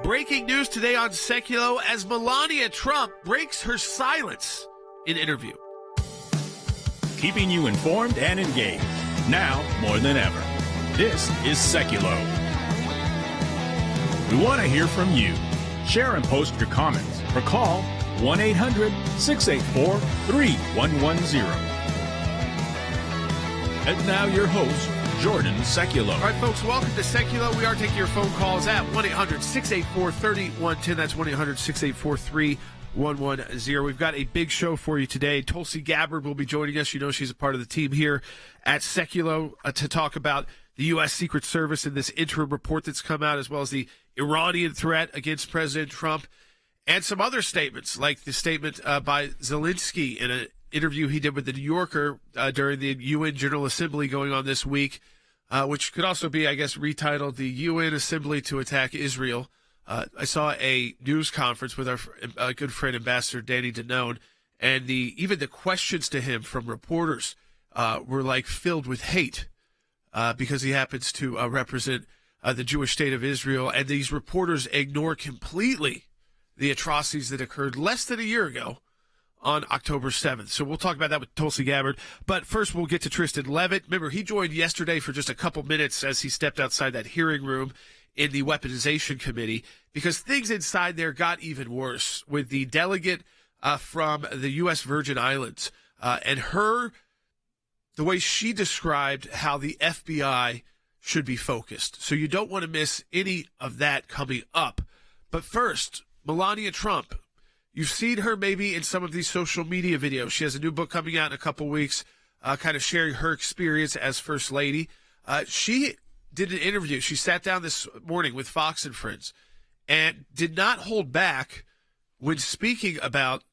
Breaking news today on Sekulow as Melania Trump breaks her silence in interview. Keeping you informed and engaged, now more than ever. This is Sekulow. We want to hear from you. Share and post your comments or call 1-800-684-3110. And now your host, Jordan Sekulow. All right, folks, welcome to Sekulow. We are taking your phone calls at 1-800-684-3110. That's 1-800-684-3110. We've got a big show for you today. Tulsi Gabbard will be joining us. You know she's a part of the team here at Sekulow to talk about the U.S. Secret Service and this interim report that's come out, as well as the Iranian threat against President Trump, and some other statements, like the statement by Zelensky in an interview he did with the New Yorker during the UN General Assembly going on this week, which could also be, I guess, retitled the UN Assembly to Attack Israel. I saw a news conference with our good friend Ambassador Danny Danone, and even the questions to him from reporters were like filled with hate because he happens to represent the Jewish state of Israel, and these reporters ignore completely the atrocities that occurred less than a year ago on October 7th. So we'll talk about that with Tulsi Gabbard. But first, we'll get to Tristan Levitt. Remember, he joined yesterday for just a couple minutes as he stepped outside that hearing room in the Weaponization Committee, because things inside there got even worse with the delegate from the U.S. Virgin Islands and the way she described how the FBI should be focused. So you don't want to miss any of that coming up. But first, Melania Trump. You've seen her maybe in some of these social media videos. She has a new book coming out in a couple weeks, kind of sharing her experience as First Lady. She did an interview. She sat down this morning with Fox and Friends and did not hold back when speaking about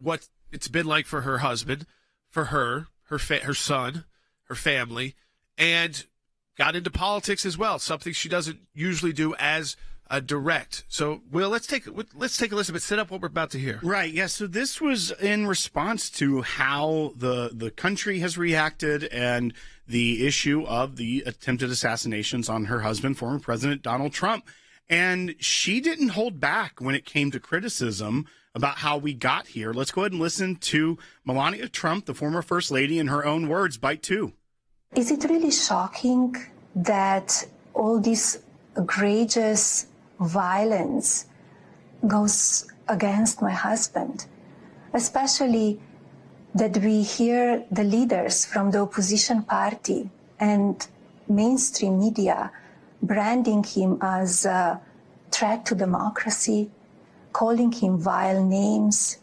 what it's been like for her husband, for her son, her family, and got into politics as well, something she doesn't usually do as direct. So, Will, let's take a listen, but set up what we're about to hear. Right, yeah, so this was in response to how the country has reacted and the issue of the attempted assassinations on her husband, former President Donald Trump. And she didn't hold back when it came to criticism about how we got here. Let's go ahead and listen to Melania Trump, the former First Lady, in her own words, bite 2. Is it really shocking that all this egregious violence goes against my husband, especially that we hear the leaders from the opposition party and mainstream media branding him as a threat to democracy, calling him vile names?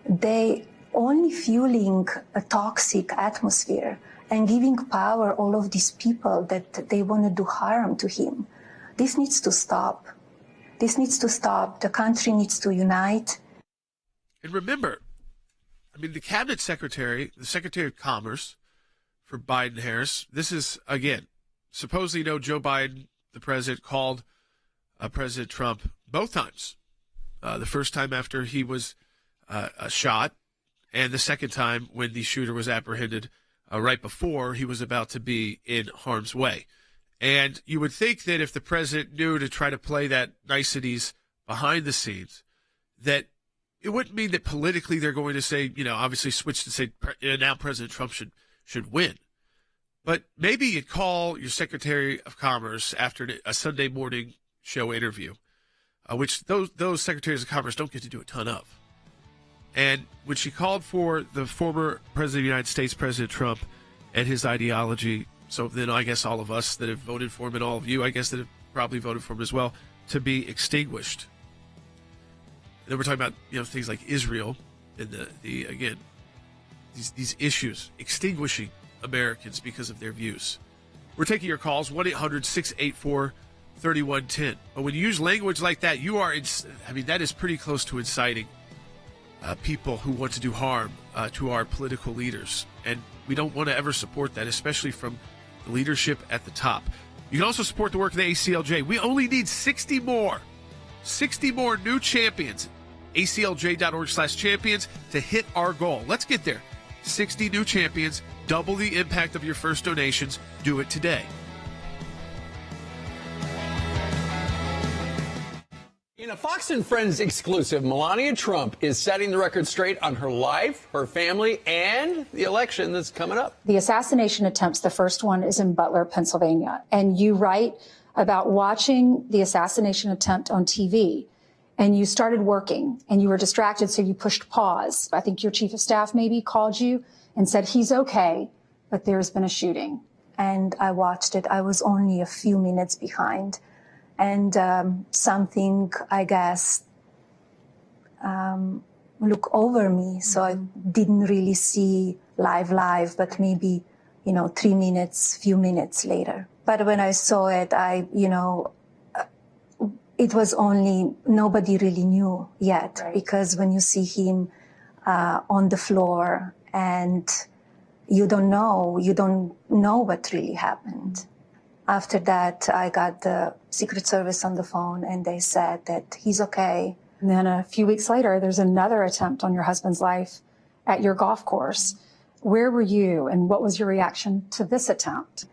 They only fueling a toxic atmosphere and giving power all of these people that they want to do harm to him. This needs to stop. This needs to stop. The country needs to unite. And remember, I mean, the cabinet secretary, the Secretary of Commerce for Biden-Harris, this is, again, supposedly, Joe Biden, the president, called President Trump both times. The first time after he was shot, and the second time when the shooter was apprehended right before he was about to be in harm's way. And you would think that if the president knew to try to play that niceties behind the scenes, that it wouldn't mean that politically they're going to say, obviously switch to say now President Trump should win. But maybe you'd call your Secretary of Commerce after a Sunday morning show interview, which those Secretaries of Commerce don't get to do a ton of. And when she called for the former President of the United States, President Trump, and his ideology, so then I guess all of us that have voted for him and all of you, I guess, that have probably voted for him as well, to be extinguished. And then we're talking about, things like Israel and again, these issues, extinguishing Americans because of their views. We're taking your calls, 1-800-684-3110. But when you use language like that, that is pretty close to inciting people who want to do harm to our political leaders. And we don't want to ever support that, especially from the leadership at the top. You can also support the work of the ACLJ. We only need 60 more new champions. ACLJ.org/champions to hit our goal. Let's get there. 60 new champions, double the impact of your first donations. Do it today. In a Fox and Friends exclusive, Melania Trump is setting the record straight on her life, her family, and the election that's coming up. The assassination attempts, the first one is in Butler, Pennsylvania. And you write about watching the assassination attempt on TV. And you started working and you were distracted, so you pushed pause. I think your chief of staff maybe called you and said, he's okay, but there's been a shooting. And I watched it. I was only a few minutes behind. And something, I guess, look over me. So I didn't really see live, but maybe, 3 minutes, few minutes later. But when I saw it, it was only, nobody really knew yet. Right. Because when you see him on the floor and you don't know what really happened. After that, I got the Secret Service on the phone and they said that he's okay. And then a few weeks later, there's another attempt on your husband's life at your golf course. Where were you and what was your reaction to this attempt?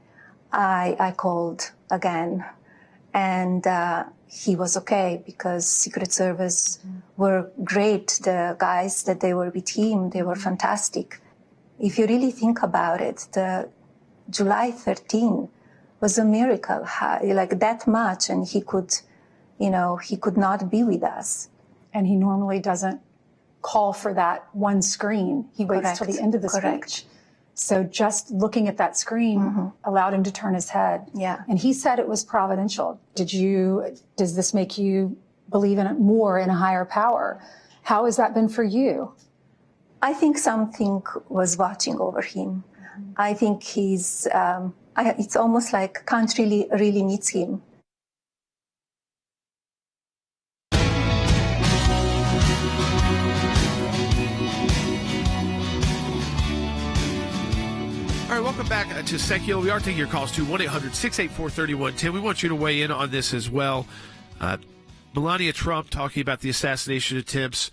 I called again and he was okay because Secret Service were great. The guys that they were with him, they were fantastic. If you really think about it, the July 13 was a miracle, like that much, and he could not be with us. And he normally doesn't call for that one screen. He waits till the end of the speech. So just looking at that screen allowed him to turn his head. Yeah. And he said it was providential. Does this make you believe in it more in a higher power? How has that been for you? I think something was watching over him. I think he's, it's almost like country really needs him. All right, welcome back to Sekulow. We are taking your calls to 1-800-684-3110. We want you to weigh in on this as well. Melania Trump talking about the assassination attempts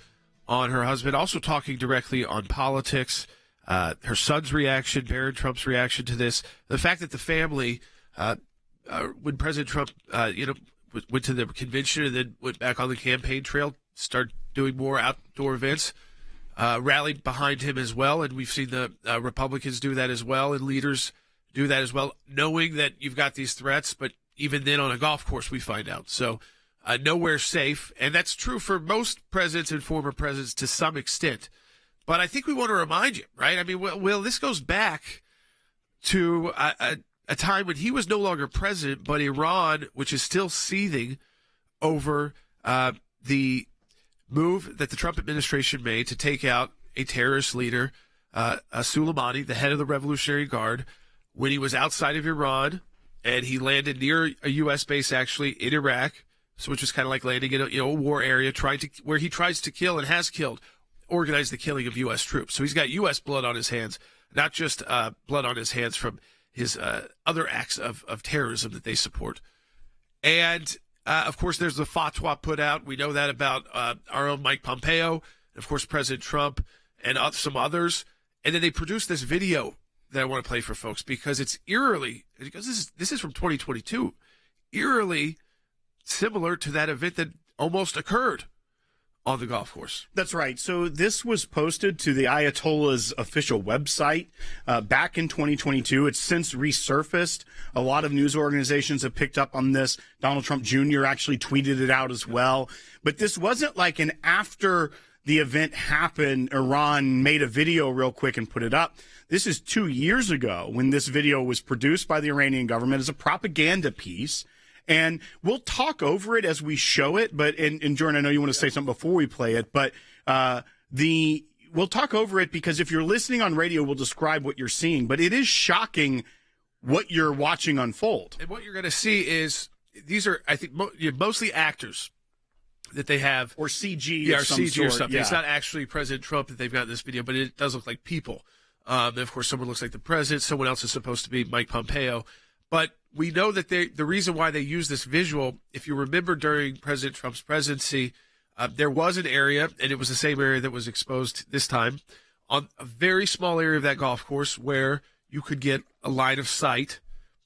on her husband, also talking directly on politics, her son's reaction, Barron Trump's reaction to this, the fact that the family, when President Trump, went to the convention and then went back on the campaign trail, started doing more outdoor events, rallied behind him as well. And we've seen the Republicans do that as well, and leaders do that as well, knowing that you've got these threats. But even then on a golf course, we find out. So nowhere safe. And that's true for most presidents and former presidents to some extent. But I think we want to remind you, right? I mean, well, this goes back to a time when he was no longer president, but Iran, which is still seething over the move that the Trump administration made to take out a terrorist leader, Soleimani, the head of the Revolutionary Guard, when he was outside of Iran, and he landed near a U.S. base, actually, in Iraq, so which was kind of like landing in a war area, where he tries to kill and has killed, organize the killing of U.S. troops. So he's got U.S. blood on his hands, not just blood on his hands from his other acts of terrorism that they support. And of course, there's the fatwa put out. We know that about our own Mike Pompeo, and of course, President Trump and some others. And then they produced this video that I want to play for folks because it's eerily, because this is from 2022, eerily similar to that event that almost occurred on the golf course. That's right. So this was posted to the Ayatollah's official website back in 2022. It's since resurfaced. A lot of news organizations have picked up on this. Donald Trump Jr. actually tweeted it out as well. But this wasn't like an after the event happened, Iran made a video real quick and put it up. This is 2 years ago when this video was produced by the Iranian government as a propaganda piece. And we'll talk over it as we show it. But, and Jordan, I know you want to say something before we play it, but we'll talk over it because if you're listening on radio, we'll describe what you're seeing. But it is shocking what you're watching unfold. And what you're going to see is these are, I think, mostly actors that they have. Or CG or some CG sort. or something. Yeah. It's not actually President Trump that they've got in this video, but it does look like people. And of course, someone looks like the president. Someone else is supposed to be Mike Pompeo. But we know that the reason why they use this visual, if you remember during President Trump's presidency, there was an area, and it was the same area that was exposed this time, on a very small area of that golf course where you could get a line of sight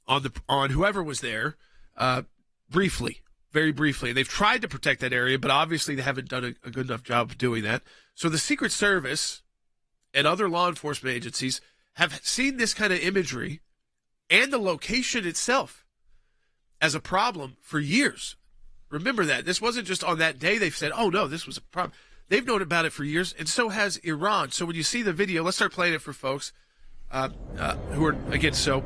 on whoever was there briefly. very briefly. They've tried to protect that area, but obviously they haven't done a good enough job of doing that. So the Secret Service and other law enforcement agencies have seen this kind of imagery and the location itself as a problem for years. Remember that. This wasn't just on that day they've said, oh, no, this was a problem. They've known about it for years, and so has Iran. So when you see the video, let's start playing it for folks who are, again, so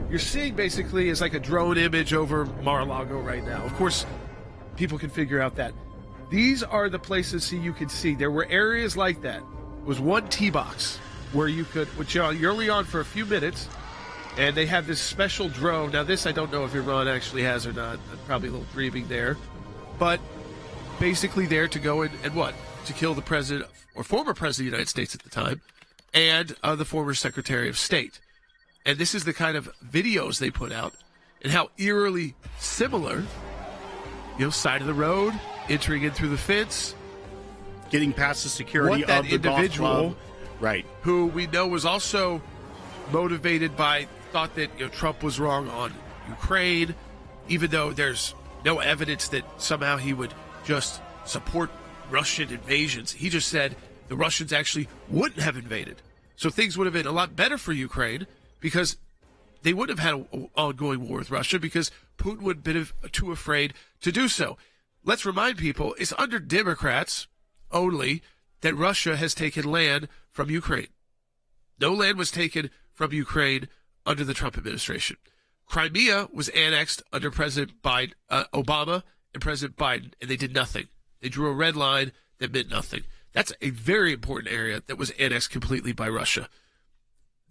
you're seeing basically is like a drone image over Mar-a-Lago right now. Of course, people can figure out that. These are the places you can see. There were areas like that. It was one tee box where you could, which you're only on for a few minutes, and they have this special drone. Now, this I don't know if Iran actually has or not. I'm probably a little dreaming there. But basically there to go in and what? To kill the president or former president of the United States at the time and the former Secretary of State. And this is the kind of videos they put out and how eerily similar, side of the road, entering in through the fence, getting past the security what that of the individual, golf club. Right, who we know was also motivated by thought that Trump was wrong on Ukraine, even though there's no evidence that somehow he would just support Russian invasions. He just said the Russians actually wouldn't have invaded. So things would have been a lot better for Ukraine because they wouldn't have had an ongoing war with Russia because Putin would have been too afraid to do so. Let's remind people, it's under Democrats only that Russia has taken land from Ukraine. No land was taken from Ukraine under the Trump administration. Crimea was annexed under President Obama and President Biden, and they did nothing. They drew a red line that meant nothing. That's a very important area that was annexed completely by Russia.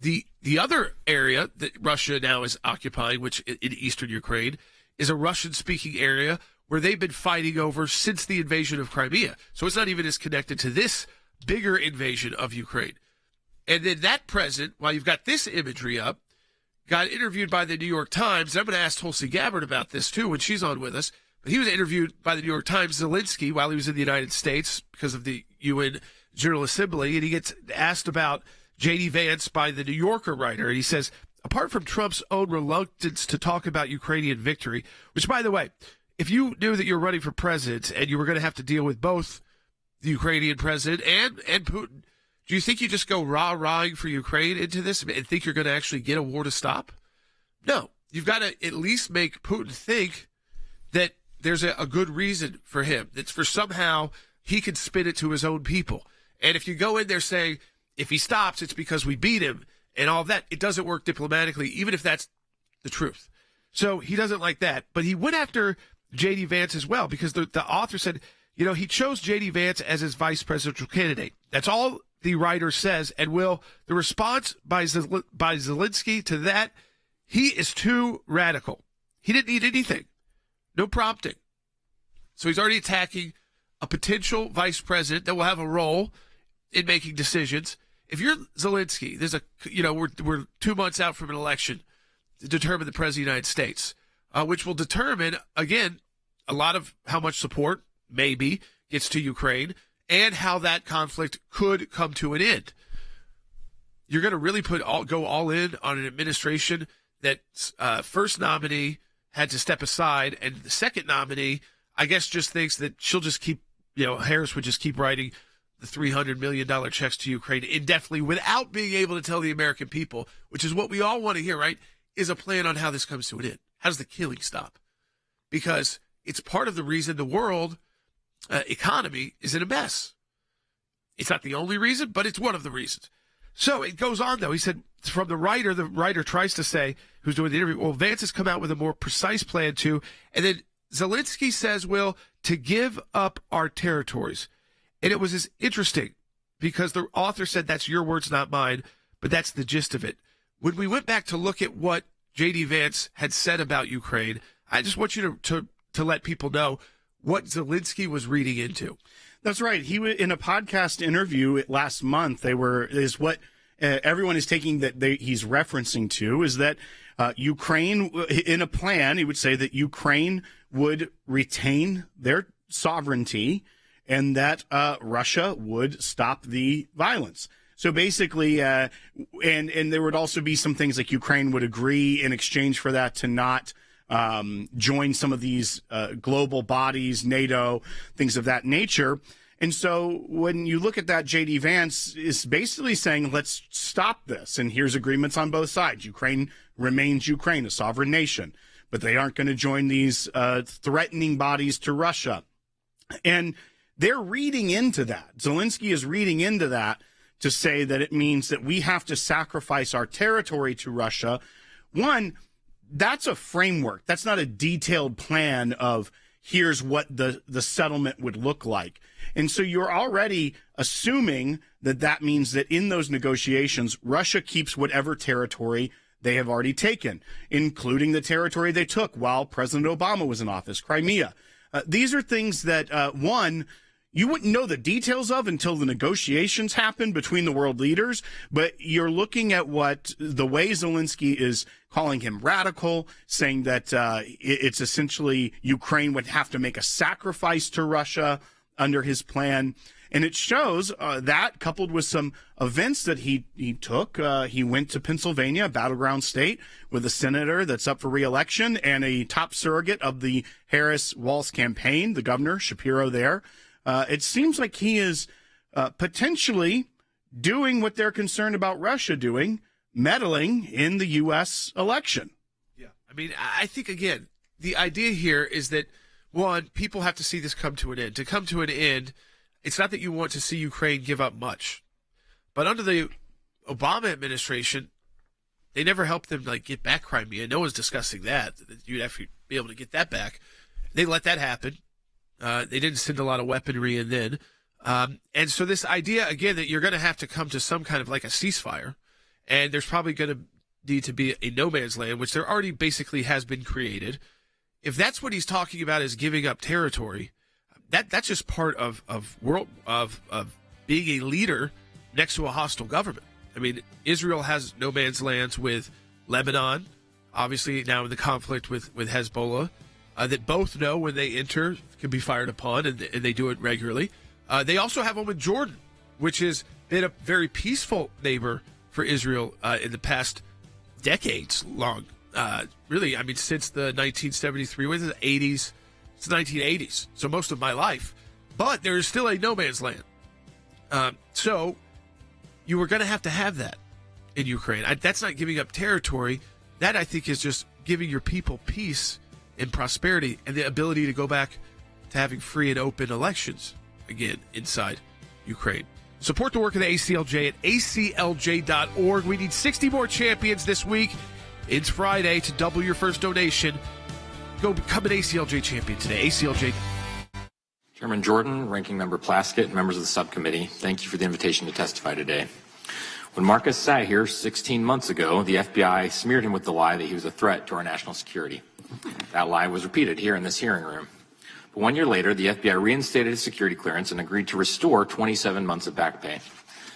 The other area that Russia now is occupying, which in eastern Ukraine, is a Russian-speaking area where they've been fighting over since the invasion of Crimea. So it's not even as connected to this bigger invasion of Ukraine. And then that president, while you've got this imagery up, got interviewed by the New York Times. And I'm going to ask Tulsi Gabbard about this, too, when she's on with us. But he was interviewed by the New York Times, Zelensky, while he was in the United States because of the UN General Assembly. And he gets asked about J.D. Vance by the New Yorker writer. And he says, apart from Trump's own reluctance to talk about Ukrainian victory, which, by the way, if you knew that you were running for president and you were going to have to deal with both the Ukrainian president and Putin, do you think you just go rah-rahing for Ukraine into this and think you're going to actually get a war to stop? No. You've got to at least make Putin think that there's a good reason for him. That's for somehow he can spin it to his own people. And if you go in there saying, if he stops, it's because we beat him and all of that, it doesn't work diplomatically, even if that's the truth. So he doesn't like that. But he went after J.D. Vance as well because the author said, he chose J.D. Vance as his vice presidential candidate. That's all the writer says. And the response by Zelensky to that, he is too radical. He didn't need anything. No prompting. So he's already attacking a potential vice president that will have a role in making decisions. If you're Zelensky, there's we're 2 months out from an election to determine the president of the United States, which will determine, again, a lot of how much support maybe gets to Ukraine and how that conflict could come to an end. You're going to really go all in on an administration that first nominee had to step aside, and the second nominee, I guess, just thinks that she'll just keep, Harris would just keep writing the $300 million checks to Ukraine indefinitely without being able to tell the American people, which is what we all want to hear, right, is a plan on how this comes to an end. How does the killing stop? Because it's part of the reason the world economy is in a mess. It's not the only reason, but it's one of the reasons. So it goes on, though. He said, from the writer tries to say, who's doing the interview, well, Vance has come out with a more precise plan too. And then Zelensky says, to give up our territories. And it was interesting because the author said, that's your words, not mine, but that's the gist of it. When we went back to look at what J.D. Vance had said about Ukraine, I just want you to let people know what Zelensky was reading into. That's right. He in a podcast interview last month. What everyone is taking that he's referencing to is that Ukraine, in a plan, he would say that Ukraine would retain their sovereignty and that Russia would stop the violence. So basically, and there would also be some things like Ukraine would agree in exchange for that to not join some of these global bodies, NATO, things of that nature. And so when you look at that, J.D. Vance is basically saying, let's stop this. And here's agreements on both sides. Ukraine remains Ukraine, a sovereign nation, but they aren't going to join these threatening bodies to Russia. And they're reading into that. Zelensky is reading into that to say that it means that we have to sacrifice our territory to Russia. One, that's a framework. That's not a detailed plan of here's what the settlement would look like. And so you're already assuming that that means that in those negotiations, Russia keeps whatever territory they have already taken, including the territory they took while President Obama was in office, Crimea. These are things that, one, you wouldn't know the details of until the negotiations happen between the world leaders, but you're looking at what the way Zelensky is calling him radical, saying that it's essentially Ukraine would have to make a sacrifice to Russia under his plan. And it shows that coupled with some events that he took. He went to Pennsylvania, a battleground state, with a senator that's up for re-election and a top surrogate of the Harris-Walz campaign, the governor, Shapiro there. It seems like he is potentially doing what they're concerned about Russia doing, meddling in the U.S. election. Yeah. I mean, I think, again, the idea here is that, one, people have to see this come to an end. To come to an end, it's not that you want to see Ukraine give up much. But under the Obama administration, they never helped them get back Crimea. No one's discussing that. You'd have to be able to get that back. They let that happen. They didn't send a lot of weaponry in then. And so this idea, again, that you're going to have to come to some kind of a ceasefire, and there's probably going to need to be a no man's land, which there already basically has been created. If that's what he's talking about is giving up territory, that's just part of being a leader next to a hostile government. I mean, Israel has no man's lands with Lebanon, obviously now in the conflict with Hezbollah, that both know when they enter can be fired upon, and they do it regularly. They also have one with Jordan, which has been a very peaceful neighbor for Israel in the past decades long. Really, I mean, since the 1973, was it the 80s? It's the 1980s, so most of my life. But there is still a no man's land. So you were going to have that in Ukraine. That's not giving up territory. That, I think, is just giving your people peace and prosperity and the ability to go back to having free and open elections again inside Ukraine. Support the work of the ACLJ at aclj.org. We need 60 more champions this week. It's Friday. To double your first donation, go become an ACLJ champion today. ACLJ. Chairman Jordan, Ranking Member Plaskett, and members of the subcommittee, thank you for the invitation to testify today. When Marcus sat here 16 months ago, the FBI smeared him with the lie that he was a threat to our national security. That lie was repeated here in this hearing room. But 1 year later, the FBI reinstated his security clearance and agreed to restore 27 months of back pay.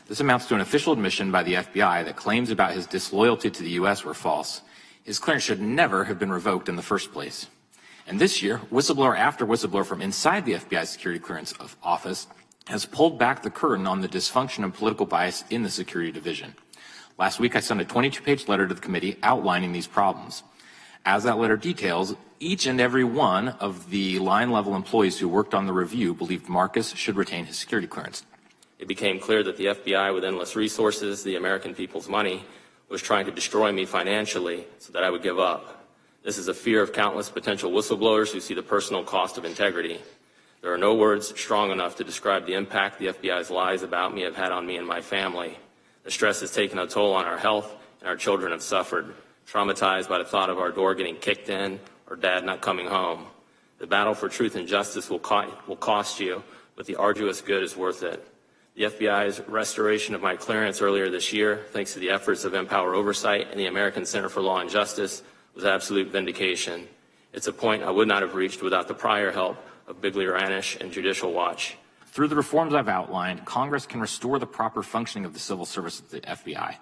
This amounts to an official admission by the FBI that claims about his disloyalty to the U.S. were false. His clearance should never have been revoked in the first place. And this year, whistleblower after whistleblower from inside the FBI security clearance office has pulled back the curtain on the dysfunction and political bias in the security division. Last week, I sent a 22-page letter to the committee outlining these problems. As that letter details, each and every one of the line-level employees who worked on the review believed Marcus should retain his security clearance. It became clear that the FBI, with endless resources, the American people's money, was trying to destroy me financially so that I would give up. This is a fear of countless potential whistleblowers who see the personal cost of integrity. There are no words strong enough to describe the impact the FBI's lies about me have had on me and my family. The stress has taken a toll on our health, and our children have suffered, traumatized by the thought of our door getting kicked in or dad not coming home. The battle for truth and justice will cost you, but the arduous good is worth it. The FBI's restoration of my clearance earlier this year, thanks to the efforts of Empower Oversight and the American Center for Law and Justice, was absolute vindication. It's a point I would not have reached without the prior help of Bigley-Ranish and Judicial Watch. Through the reforms I've outlined, Congress can restore the proper functioning of the civil service of the FBI.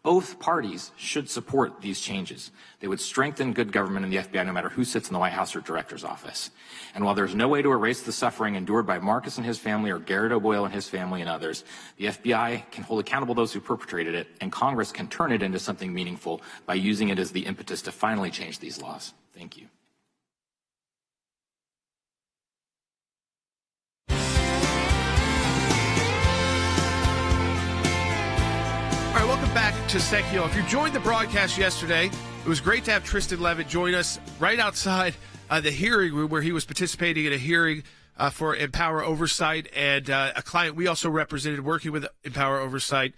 Both parties should support these changes. They would strengthen good government in the FBI no matter who sits in the White House or director's office. And while there's no way to erase the suffering endured by Marcus and his family or Garrett O'Boyle and his family and others, the FBI can hold accountable those who perpetrated it, and Congress can turn it into something meaningful by using it as the impetus to finally change these laws. Thank you. All right, welcome back to Sekulow. If you joined the broadcast yesterday, it was great to have Tristan Levitt join us right outside the hearing room where he was participating in a hearing for Empower Oversight, and a client we also represented working with Empower Oversight,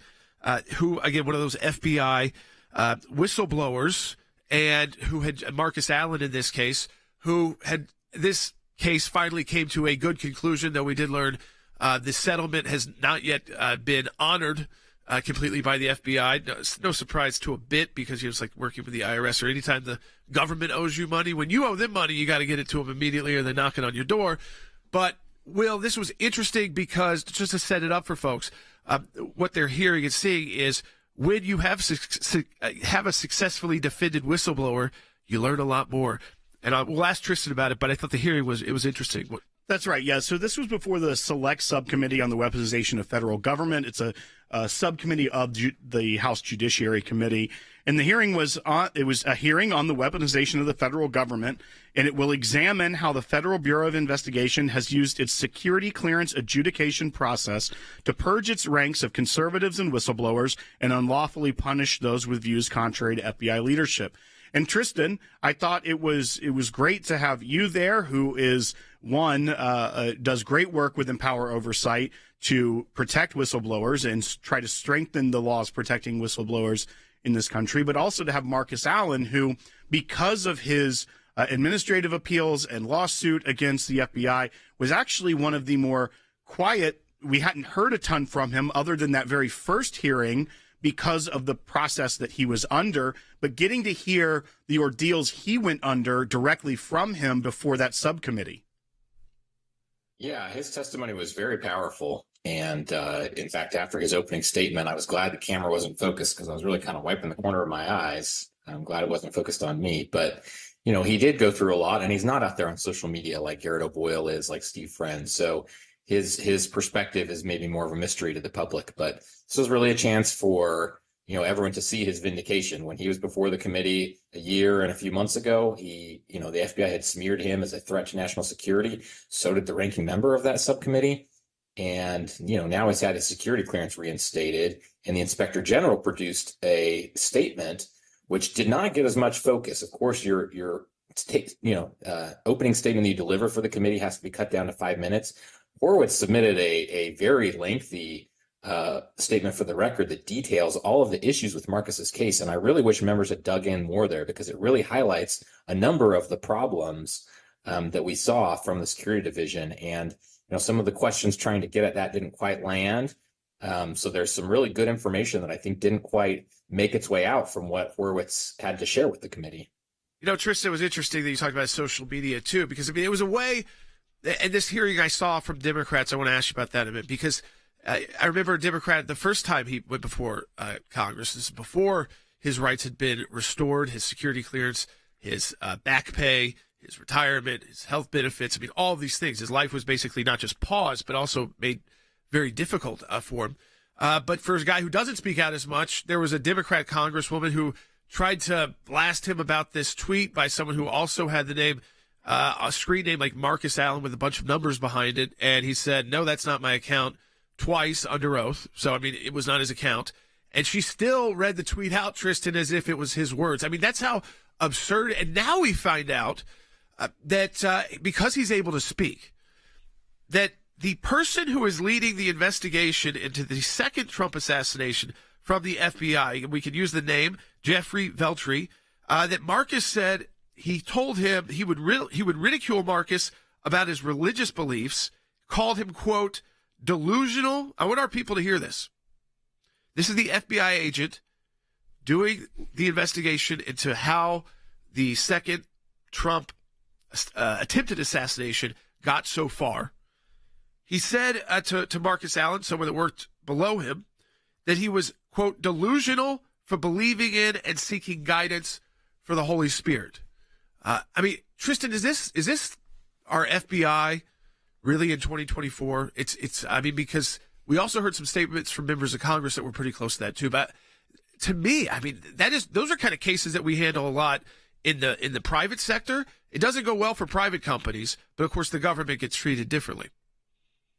who, again, one of those FBI whistleblowers, and who had Marcus Allen in this case, who had this case finally came to a good conclusion, though we did learn the settlement has not yet been honored completely by the FBI. No surprise to a bit, because it's like working with the IRS, or anytime the government owes you money, when you owe them money, you got to get it to them immediately or they're knocking on your door. But, Will, this was interesting because, just to set it up for folks, what they're hearing and seeing is when you have a successfully defended whistleblower, you learn a lot more. And we'll ask Tristan about it, but I thought the hearing was interesting. That's right. Yeah. So this was before the Select Subcommittee on the Weaponization of Federal Government. It's a subcommittee of the House Judiciary Committee. And the hearing was a hearing on the weaponization of the federal government, and it will examine how the Federal Bureau of Investigation has used its security clearance adjudication process to purge its ranks of conservatives and whistleblowers and unlawfully punish those with views contrary to FBI leadership. And Tristan, I thought it was great to have you there, who is does great work with Empower Oversight to protect whistleblowers and try to strengthen the laws protecting whistleblowers in this country, but also to have Marcus Allen, who, because of his administrative appeals and lawsuit against the FBI, was actually one of the more quiet. We hadn't heard a ton from him other than that very first hearing, because of the process that he was under, but getting to hear the ordeals he went under directly from him before that subcommittee. Yeah, his testimony was very powerful. And in fact, after his opening statement, I was glad the camera wasn't focused, because I was really kind of wiping the corner of my eyes. I'm glad it wasn't focused on me. But, you know, he did go through a lot, and he's not out there on social media like Garrett O'Boyle is, like Steve Friend. So his perspective is maybe more of a mystery to the public. But this was really a chance for, you know, everyone to see his vindication. When he was before the committee a year and a few months ago, the FBI had smeared him as a threat to national security. So did the ranking member of that subcommittee. And, you know, now he's had his security clearance reinstated, and the Inspector General produced a statement which did not get as much focus. Of course, your opening statement that you deliver for the committee has to be cut down to 5 minutes. Horowitz submitted a very lengthy statement for the record that details all of the issues with Marcus's case. And I really wish members had dug in more there, because it really highlights a number of the problems that we saw from the security division. And, you know, some of the questions trying to get at that didn't quite land. So there's some really good information that I think didn't quite make its way out from what Horowitz had to share with the committee. You know, Tristan, it was interesting that you talked about social media too, because I mean, it was a way, and this hearing I saw from Democrats, I want to ask you about that in a minute, because I remember a Democrat, the first time he went before Congress, this is before his rights had been restored, his security clearance, his back pay, his retirement, his health benefits. I mean, all of these things. His life was basically not just paused, but also made very difficult for him. But for a guy who doesn't speak out as much, there was a Democrat congresswoman who tried to blast him about this tweet by someone who also had the name, a screen name like Marcus Allen with a bunch of numbers behind it. And he said, no, that's not my account, twice under oath. So, I mean, it was not his account. And she still read the tweet out, Tristan, as if it was his words. I mean, that's how absurd. And now we find out that because he's able to speak, that the person who is leading the investigation into the second Trump assassination from the FBI, and we can use the name Jeffrey Veltri, that Marcus said he told him he would ridicule Marcus about his religious beliefs, called him, quote, delusional. I want our people to hear this. This is the FBI agent doing the investigation into how the second Trump attempted assassination got so far. He said to Marcus Allen, someone that worked below him, that he was, quote, delusional for believing in and seeking guidance for the Holy Spirit. I mean, Tristan, is this our FBI really in 2024? I mean, because we also heard some statements from members of Congress that were pretty close to that too. But to me, I mean, those are kind of cases that we handle a lot in the private sector. It doesn't go well for private companies, but of course the government gets treated differently.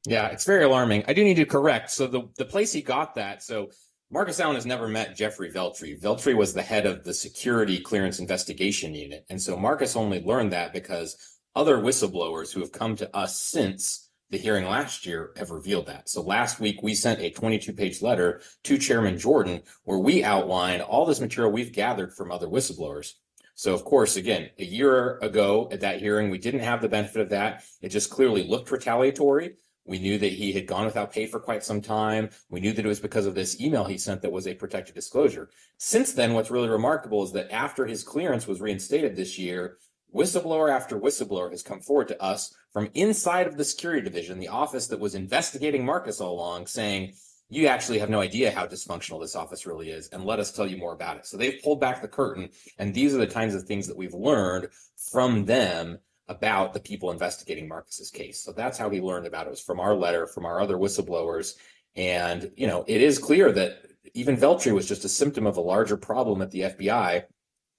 Yeah, it's very alarming. I do need to correct. So the place he got that, so Marcus Allen has never met Jeffrey Veltri. Veltri was the head of the Security Clearance Investigation Unit. And so Marcus only learned that because other whistleblowers who have come to us since the hearing last year have revealed that. So last week, we sent a 22-page letter to Chairman Jordan where we outline all this material we've gathered from other whistleblowers. So, of course, again, a year ago at that hearing, we didn't have the benefit of that. It just clearly looked retaliatory. We knew that he had gone without pay for quite some time. We knew that it was because of this email he sent that was a protected disclosure. Since then, what's really remarkable is that after his clearance was reinstated this year, whistleblower after whistleblower has come forward to us from inside of the security division, the office that was investigating Marcus all along, saying, you actually have no idea how dysfunctional this office really is, and let us tell you more about it. So they've pulled back the curtain, and these are the kinds of things that we've learned from them about the people investigating Marcus's case. So that's how he learned about it, was from our letter, from our other whistleblowers. And, you know, it is clear that even Veltri was just a symptom of a larger problem at the FBI.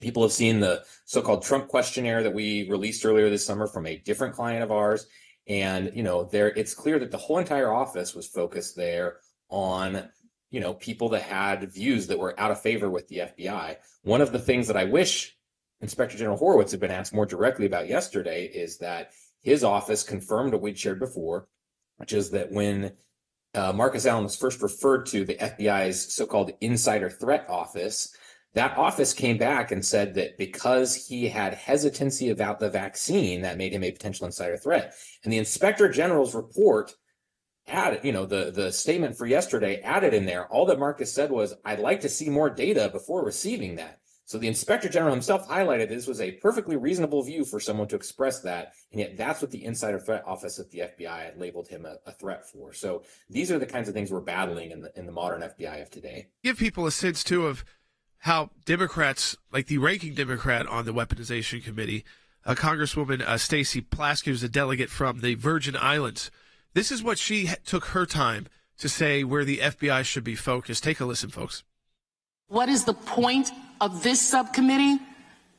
People have seen the so-called Trump questionnaire that we released earlier this summer from a different client of ours. And, you know, it's clear that the whole entire office was focused there on, you know, people that had views that were out of favor with the FBI. One of the things that I wish Inspector General Horowitz had been asked more directly about yesterday is that his office confirmed what we'd shared before, which is that when Marcus Allen was first referred to the FBI's so-called insider threat office, that office came back and said that because he had hesitancy about the vaccine, that made him a potential insider threat. And the Inspector General's report added, you know, the statement for yesterday added in there, all that Marcus said was, I'd like to see more data before receiving that. So the Inspector General himself highlighted this was a perfectly reasonable view for someone to express that, and yet that's what the insider threat office at the FBI had labeled him a threat for. So these are the kinds of things we're battling in the modern FBI of today. Give people a sense, too, of how Democrats, like the ranking Democrat on the Weaponization Committee, Congresswoman Stacey Plaskett, who's a delegate from the Virgin Islands, this is what she took her time to say where the FBI should be focused. Take a listen, folks. What is the point of this subcommittee?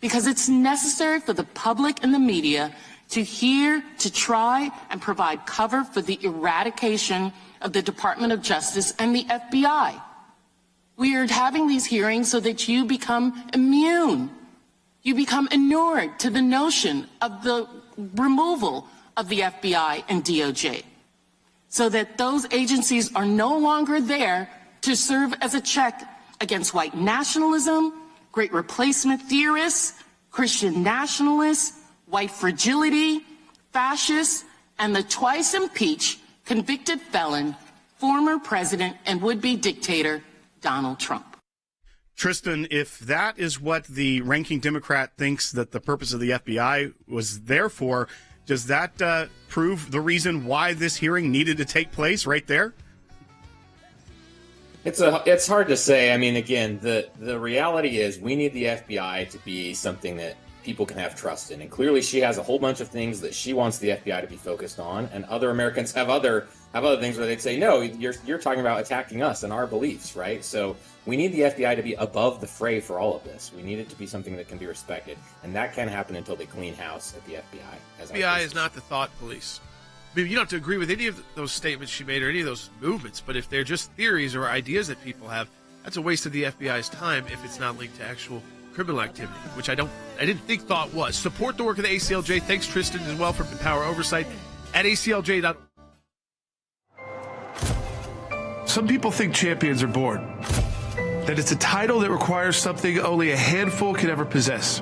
Because it's necessary for the public and the media to hear, to try and provide cover for the eradication of the Department of Justice and the FBI. We are having these hearings so that you become immune. You become inured to the notion of the removal of the FBI and DOJ, so that those agencies are no longer there to serve as a check against white nationalism, great replacement theorists, Christian nationalists, white fragility, fascists, and the twice impeached convicted felon, former president and would-be dictator Donald Trump. Tristan, if that is what the ranking Democrat thinks that the purpose of the FBI was there for, does that prove the reason why this hearing needed to take place right there? It's hard to say. I mean, again, the reality is we need the FBI to be something that people can have trust in. And clearly she has a whole bunch of things that she wants the FBI to be focused on, and other Americans have other things where they'd say, no, you're talking about attacking us and our beliefs, right? So we need the FBI to be above the fray for all of this. We need it to be something that can be respected, and that can't happen until they clean house at the FBI. The FBI is not the thought police. I mean, you don't have to agree with any of those statements she made or any of those movements, but if they're just theories or ideas that people have, that's a waste of the FBI's time if it's not linked to actual criminal activity, which I didn't think thought was. Support the work of the ACLJ. Thanks, Tristan, as well, for Empower Oversight at ACLJ.org. Some people think champions are born, that it's a title that requires something only a handful can ever possess.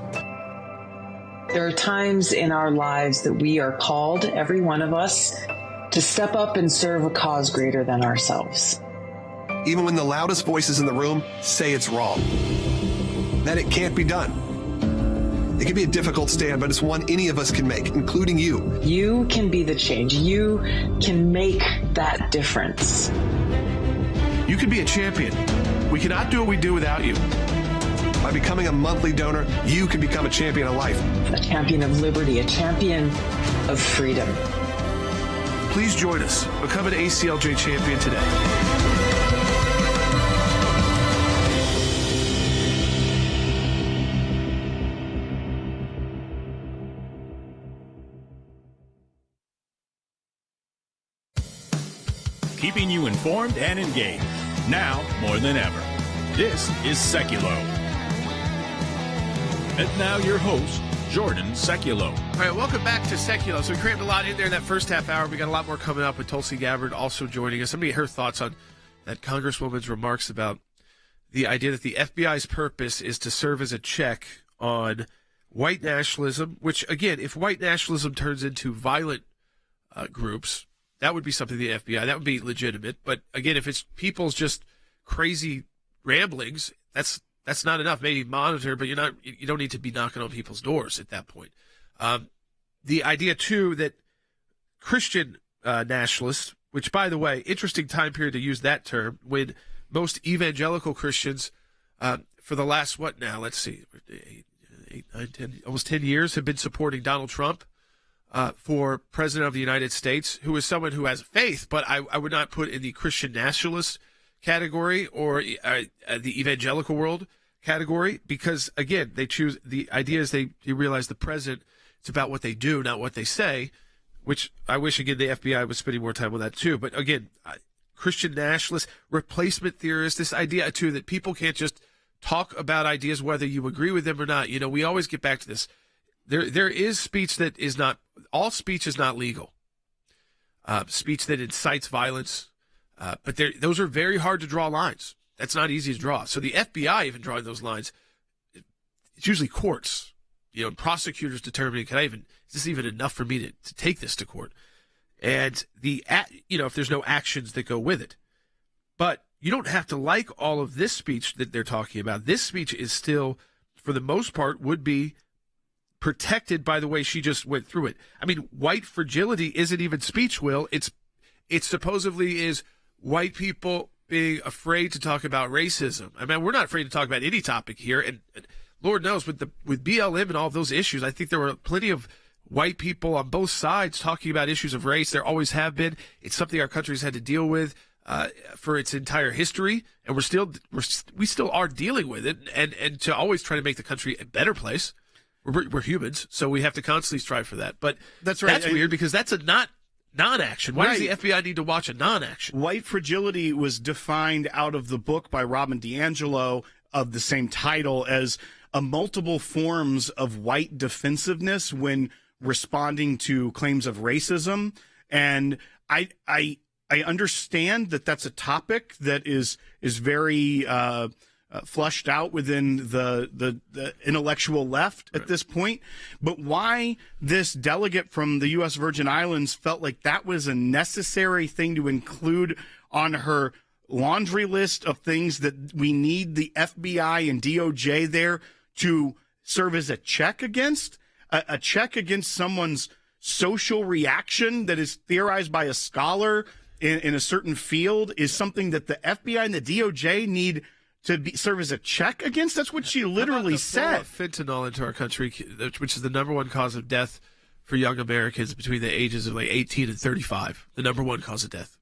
There are times in our lives that we are called, every one of us, to step up and serve a cause greater than ourselves. Even when the loudest voices in the room say it's wrong, that it can't be done. It can be a difficult stand, but it's one any of us can make, including you. You can be the change. You can make that difference. You can be a champion. We cannot do what we do without you. By becoming a monthly donor, you can become a champion of life. A champion of liberty, a champion of freedom. Please join us. Become an ACLJ champion today. Keeping you informed and engaged. Now more than ever. This is Sekulow. And now your host, Jordan Sekulow. All right, welcome back to Sekulow. So we crammed a lot in there in that first half hour. We got a lot more coming up with Tulsi Gabbard also joining us. Let me get her thoughts on that Congresswoman's remarks about the idea that the FBI's purpose is to serve as a check on white nationalism, which, again, if white nationalism turns into violent groups, that would be something the FBI, that would be legitimate. But again, if it's people's just crazy ramblings, that's not enough. Maybe monitor, but you don't need to be knocking on people's doors at that point. The idea too that Christian nationalists, which by the way, interesting time period to use that term, when most evangelical Christians for the last, let's see, 8, 9, 10, almost 10 years have been supporting Donald Trump for president of the United States, who is someone who has faith, but I would not put in the Christian nationalist category or the evangelical world category, because again, they choose the idea is they realize the president, it's about what they do, not what they say, which I wish again the FBI was spending more time on that too. But again, Christian nationalists, replacement theorists, this idea too that people can't just talk about ideas whether you agree with them or not. You know, we always get back to this. There is speech that is not, all speech is not legal. Speech that incites violence, but those are very hard to draw lines. That's not easy to draw. So the FBI even drawing those lines, it's usually courts, and prosecutors determining, is this even enough for me to take this to court? And if there's no actions that go with it. But you don't have to like all of this speech that they're talking about. This speech is still, for the most part, would be protected by the way she just went through it. I mean, white fragility isn't even speech, Will. It supposedly is white people being afraid to talk about racism. I mean, we're not afraid to talk about any topic here, and Lord knows with BLM and all of those issues, I think there were plenty of white people on both sides talking about issues of race. There always have been. It's something our country's had to deal with for its entire history, and we still are dealing with it, and to always try to make the country a better place. We're humans, so we have to constantly strive for that. But that's right. That's weird because that's a non-action. Why does the FBI need to watch a non-action? White fragility was defined out of the book by Robin DiAngelo of the same title as a multiple forms of white defensiveness when responding to claims of racism. And I understand that that's a topic that is very flushed out within the intellectual left at this point. But why this delegate from the U.S. Virgin Islands felt like that was a necessary thing to include on her laundry list of things that we need the FBI and DOJ there to serve as a check against, a check against someone's social reaction that is theorized by a scholar in a certain field, is something that the FBI and the DOJ need to serve as a check against? That's what she literally said. Fentanyl into our country, which is the number one cause of death for young Americans between the ages of 18 and 35. The number one cause of death.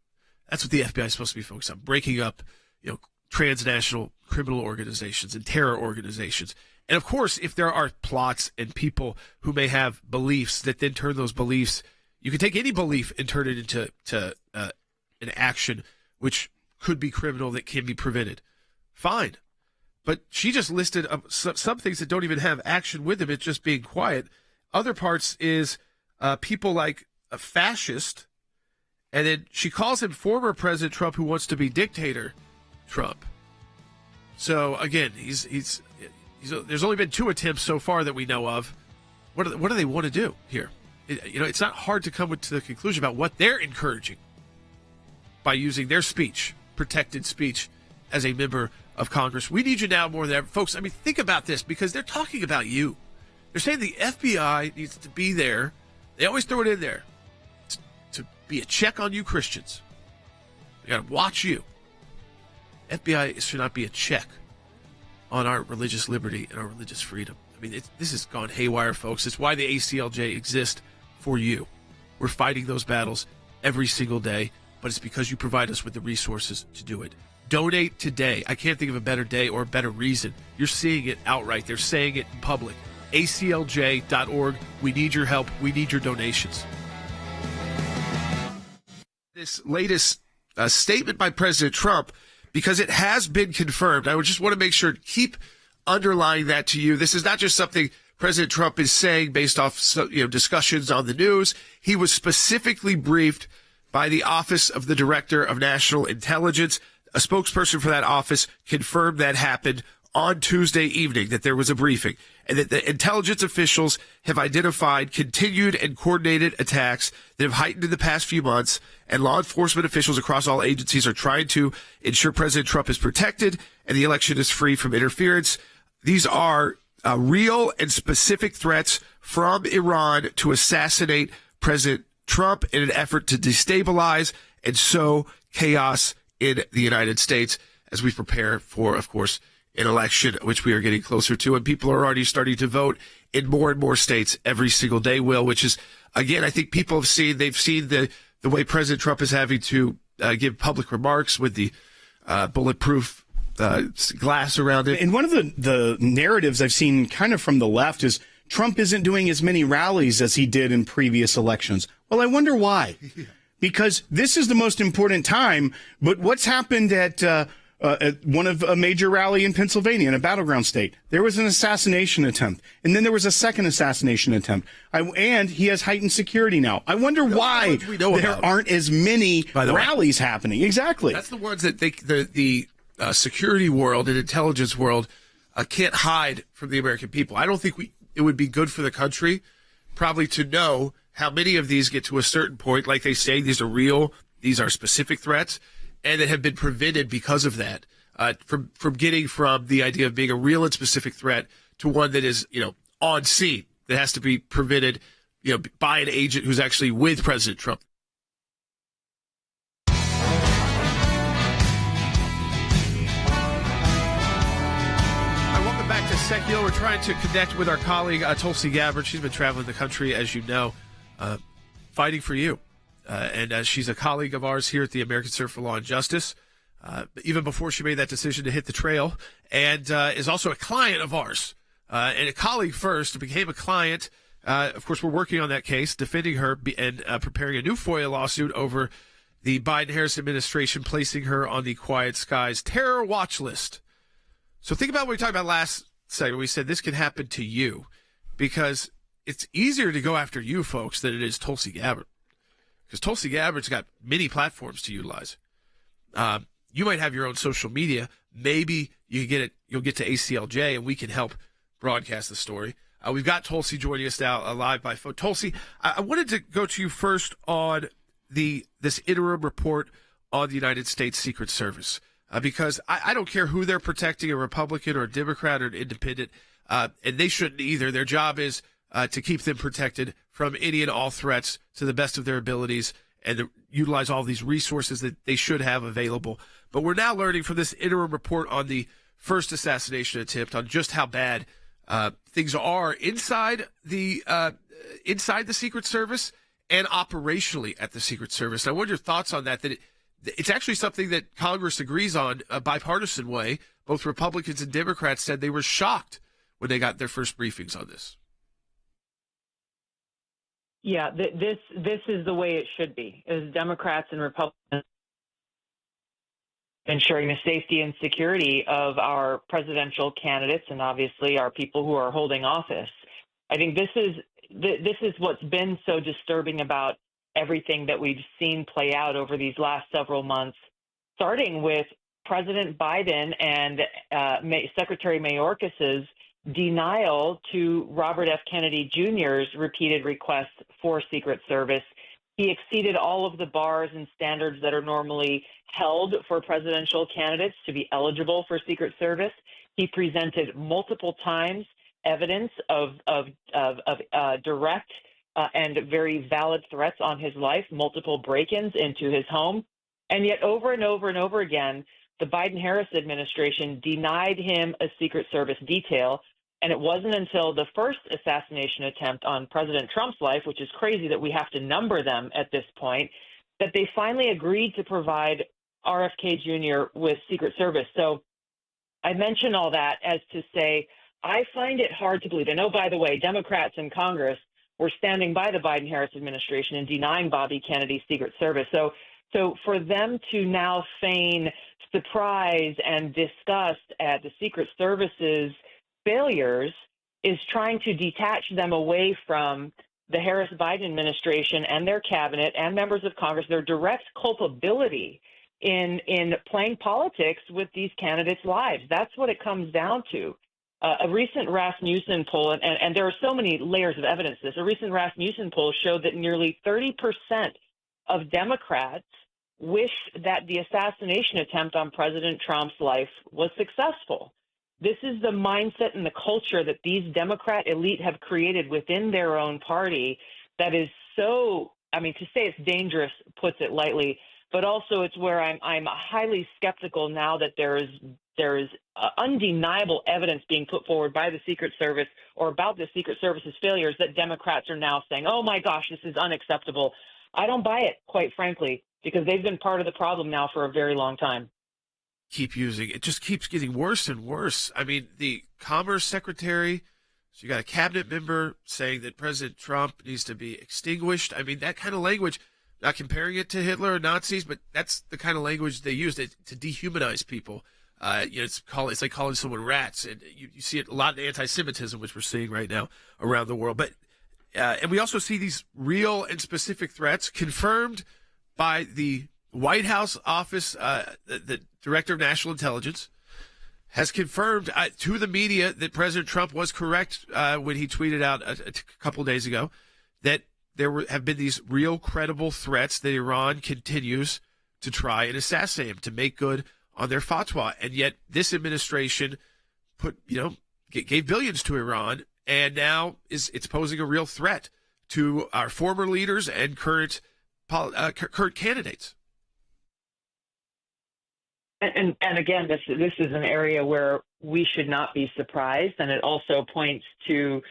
That's what the FBI is supposed to be focused on: breaking up, transnational criminal organizations and terror organizations. And of course, if there are plots and people who may have beliefs that then turn those beliefs, you can take any belief and turn it into an action which could be criminal that can be prevented. Fine. But she just listed some things that don't even have action with them. It's just being quiet. Other parts is people like a fascist. And then she calls him former President Trump who wants to be dictator Trump. So again, he's there's only been 2 attempts so far that we know of. What do they want to do here? It's not hard to come to the conclusion about what they're encouraging by using their speech, protected speech, as a member of Congress. We need you now more than ever. Folks, I mean, think about this, because they're talking about you. They're saying the FBI needs to be there. They always throw it in there to be a check on you Christians. We got to watch you. FBI should not be a check on our religious liberty and our religious freedom. I mean, this has gone haywire, folks. It's why the ACLJ exists for you. We're fighting those battles every single day, but it's because you provide us with the resources to do it. Donate today. I can't think of a better day or a better reason. You're seeing it outright. They're saying it in public. ACLJ.org. We need your help. We need your donations. This latest statement by President Trump, because it has been confirmed, I would just want to make sure, keep underlying that to you. This is not just something President Trump is saying based off discussions on the news. He was specifically briefed by the Office of the Director of National Intelligence. A spokesperson for that office confirmed that happened on Tuesday evening, that there was a briefing, and that the intelligence officials have identified continued and coordinated attacks that have heightened in the past few months, and law enforcement officials across all agencies are trying to ensure President Trump is protected and the election is free from interference. These are real and specific threats from Iran to assassinate President Trump in an effort to destabilize and sow chaos in the United States as we prepare for, of course, an election, which we are getting closer to. And people are already starting to vote in more and more states every single day, Will, which is, again, I think people have seen, they've seen the way President Trump is having to give public remarks with the bulletproof glass around it. And one of the narratives I've seen kind of from the left is Trump isn't doing as many rallies as he did in previous elections. Well, I wonder why. Because this is the most important time. But what's happened at one of a major rally in Pennsylvania, in a battleground state? There was an assassination attempt, and then there was a second assassination attempt. And he has heightened security now. I wonder why there aren't as many rallies happening. Exactly. That's the ones that the security world and intelligence world can't hide from the American people. I don't think it would be good for the country probably to know how many of these get to a certain point, like they say, these are real, these are specific threats, and that have been prevented because of that, from getting from the idea of being a real and specific threat to one that is, on scene, that has to be prevented, by an agent who's actually with President Trump. Welcome back to Sekulow. We're trying to connect with our colleague, Tulsi Gabbard. She's been traveling the country, as you know, fighting for you. And she's a colleague of ours here at the American Center for Law and Justice, even before she made that decision to hit the trail, and is also a client of ours, and a colleague first, became a client. Of course, we're working on that case, defending her and preparing a new FOIA lawsuit over the Biden-Harris administration placing her on the Quiet Skies terror watch list. So think about what we talked about last segment. We said this can happen to you because it's easier to go after you folks than it is Tulsi Gabbard. Because Tulsi Gabbard's got many platforms to utilize. You might have your own social media. Maybe you'll get to ACLJ and we can help broadcast the story. We've got Tulsi joining us now live by phone. Tulsi, I wanted to go to you first on this interim report on the United States Secret Service. Because I don't care who they're protecting, a Republican or a Democrat or an independent, and they shouldn't either. Their job is to keep them protected from any and all threats to the best of their abilities and to utilize all these resources that they should have available. But we're now learning from this interim report on the first assassination attempt on just how bad things are inside the Secret Service and operationally at the Secret Service. I wonder your thoughts on that, it's actually something that Congress agrees on a bipartisan way. Both Republicans and Democrats said they were shocked when they got their first briefings on this. Yeah, this is the way it should be, is Democrats and Republicans ensuring the safety and security of our presidential candidates and obviously our people who are holding office. I think this is what's been so disturbing about everything that we've seen play out over these last several months, starting with President Biden and Secretary Mayorkas's denial to Robert F. Kennedy Jr.'s repeated requests for Secret Service. He exceeded all of the bars and standards that are normally held for presidential candidates to be eligible for Secret Service. He presented multiple times evidence of direct and very valid threats on his life, multiple break-ins into his home. And yet over and over and over again, the Biden-Harris administration denied him a Secret Service detail. And it wasn't until the first assassination attempt on President Trump's life, which is crazy that we have to number them at this point, that they finally agreed to provide RFK Jr. with Secret Service. So I mention all that as to say, I find it hard to believe. And oh, by the way, Democrats in Congress were standing by the Biden-Harris administration and denying Bobby Kennedy's Secret Service. So for them to now feign surprise and disgust at the Secret Service's failures is trying to detach them away from the Harris-Biden administration and their cabinet and members of Congress, their direct culpability in playing politics with these candidates' lives. That's what it comes down to. A recent Rasmussen poll, and there are so many layers of evidence to this, a recent Rasmussen poll showed that nearly 30% of Democrats wish that the assassination attempt on President Trump's life was successful. This is the mindset and the culture that these Democrat elite have created within their own party that is so, I mean, to say it's dangerous puts it lightly, but also it's where I'm highly skeptical now that there is undeniable evidence being put forward by the Secret Service or about the Secret Service's failures that Democrats are now saying, oh my gosh, this is unacceptable. I don't buy it, quite frankly, because they've been part of the problem now for a very long time. Keep using it. Just keeps getting worse and worse. I mean, the Commerce Secretary, so you got a cabinet member saying that President Trump needs to be extinguished. I mean, that kind of language, not comparing it to Hitler or Nazis, but that's the kind of language they use to dehumanize people. It's like calling someone rats, and you see it a lot in anti-Semitism, which we're seeing right now around the world. But and we also see these real and specific threats confirmed by the White House office, the Director of National Intelligence, has confirmed to the media that President Trump was correct when he tweeted out a couple days ago that have been these real credible threats that Iran continues to try and assassinate him, to make good on their fatwa. And yet this administration gave billions to Iran, and now it's posing a real threat to our former leaders and current candidates. And again, this is an area where we should not be surprised, and it also points to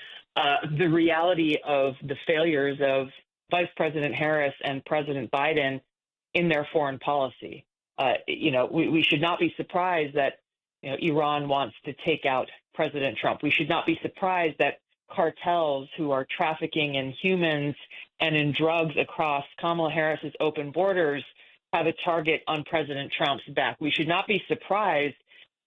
the reality of the failures of Vice President Harris and President Biden in their foreign policy. We should not be surprised that Iran wants to take out President Trump. We should not be surprised that cartels who are trafficking in humans and in drugs across Kamala Harris's open borders have a target on President Trump's back. We should not be surprised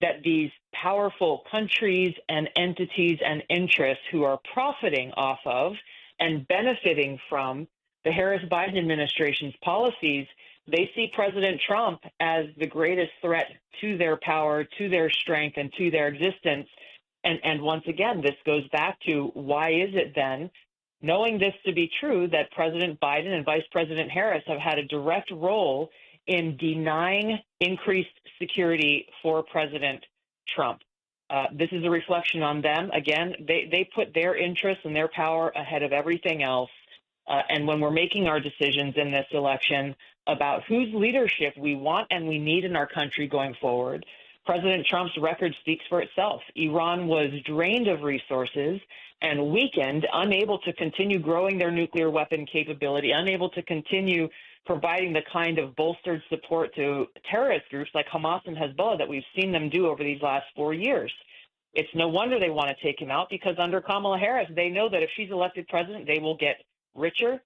that these powerful countries and entities and interests who are profiting off of and benefiting from the Harris-Biden administration's policies, they see President Trump as the greatest threat to their power, to their strength, and to their existence. And once again, this goes back to why is it then, knowing this to be true, that President Biden and Vice President Harris have had a direct role in denying increased security for President Trump. This is a reflection on them. Again, they put their interests and their power ahead of everything else. And when we're making our decisions in this election about whose leadership we want and we need in our country going forward, President Trump's record speaks for itself. Iran was drained of resources and weakened, unable to continue growing their nuclear weapon capability, unable to continue providing the kind of bolstered support to terrorist groups like Hamas and Hezbollah that we've seen them do over these last 4 years. It's no wonder they want to take him out, because under Kamala Harris, they know that if she's elected president, they will get richer,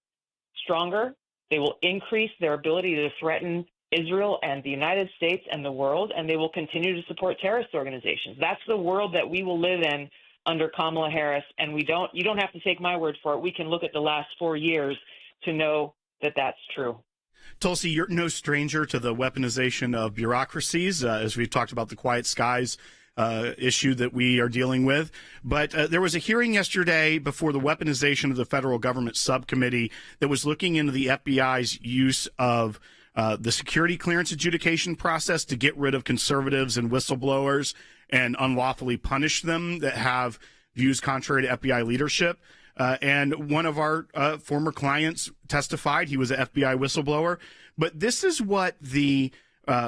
stronger. They will increase their ability to threaten Israel and the United States and the world, and they will continue to support terrorist organizations. That's the world that we will live in under Kamala Harris, and you don't have to take my word for it. We can look at the last 4 years to know that that's true. Tulsi, you're no stranger to the weaponization of bureaucracies, as we've talked about the quiet skies issue that we are dealing with. But there was a hearing yesterday before the weaponization of the federal government subcommittee that was looking into the FBI's use of the security clearance adjudication process to get rid of conservatives and whistleblowers and unlawfully punish them that have views contrary to FBI leadership. And one of our former clients testified. He was an FBI whistleblower. But this is what the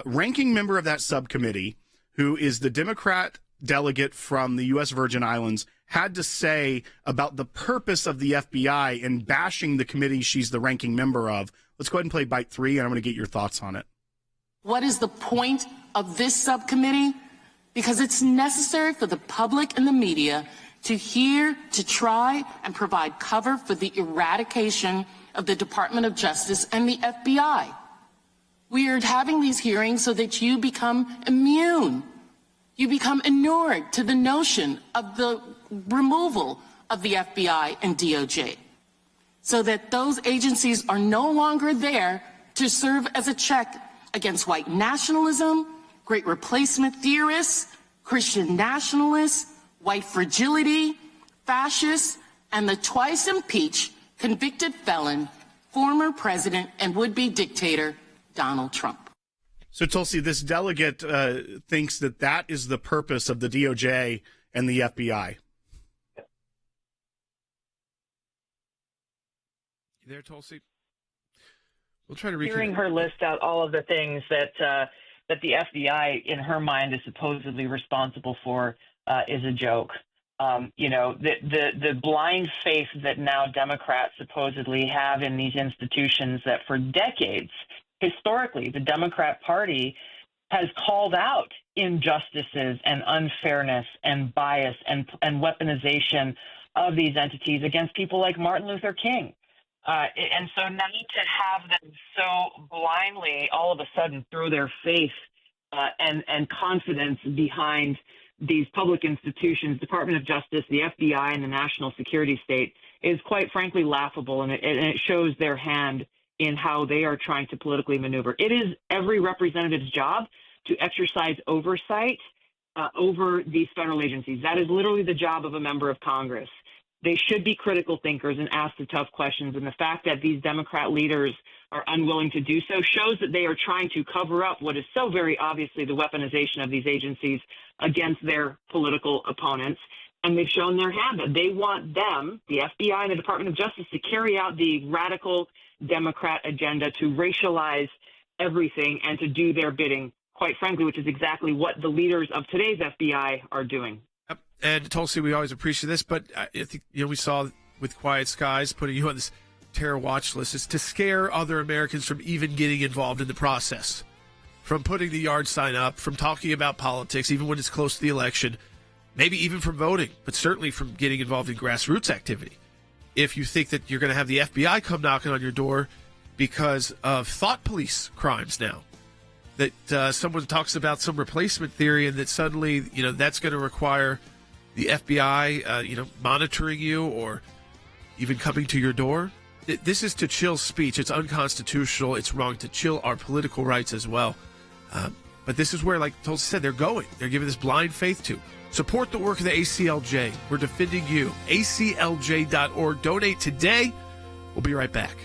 ranking member of that subcommittee, who is the Democrat delegate from the U.S. Virgin Islands, had to say about the purpose of the FBI in bashing the committee she's the ranking member of. Let's go ahead and play bite 3, and I'm going to get your thoughts on it. What is the point of this subcommittee? Because it's necessary for the public and the media to hear, to try, and provide cover for the eradication of the Department of Justice and the FBI. We are having these hearings so that you become immune. You become inured to the notion of the removal of the FBI and DOJ, so that those agencies are no longer there to serve as a check against white nationalism, great replacement theorists, Christian nationalists, white fragility, fascists, and the twice impeached convicted felon, former president and would-be dictator, Donald Trump. So, Tulsi, this delegate thinks that that is the purpose of the DOJ and the FBI. You there, Tulsi? We'll try to reconnect. Hearing her list out all of the things that the FBI, in her mind, is supposedly responsible for is a joke. The blind faith that now Democrats supposedly have in these institutions that for decades, historically, the Democrat Party has called out injustices and unfairness and bias and weaponization of these entities against people like Martin Luther King. And so now to have them so blindly all of a sudden throw their faith and confidence behind these public institutions, Department of Justice, the FBI, and the national security state is quite frankly laughable, and it shows their hand in how they are trying to politically maneuver. It is every representative's job to exercise oversight over these federal agencies. That is literally the job of a member of Congress. They should be critical thinkers and ask the tough questions. And the fact that these Democrat leaders are unwilling to do so shows that they are trying to cover up what is so very obviously the weaponization of these agencies against their political opponents. And they've shown their hand that they want them, the FBI and the Department of Justice, to carry out the radical Democrat agenda to racialize everything and to do their bidding, quite frankly, which is exactly what the leaders of today's FBI are doing. And Tulsi, we always appreciate this, but I think we saw with Quiet Skies putting you on this terror watch list is to scare other Americans from even getting involved in the process, from putting the yard sign up, from talking about politics, even when it's close to the election, maybe even from voting, but certainly from getting involved in grassroots activity. If you think that you're going to have the FBI come knocking on your door because of thought police crimes now, that someone talks about some replacement theory and that suddenly, that's going to require the FBI, monitoring you or even coming to your door. This is to chill speech. It's unconstitutional. It's wrong to chill our political rights as well. But this is where, like Tulsi said, they're going. They're giving this blind faith to. Support the work of the ACLJ. We're defending you. ACLJ.org. Donate today. We'll be right back.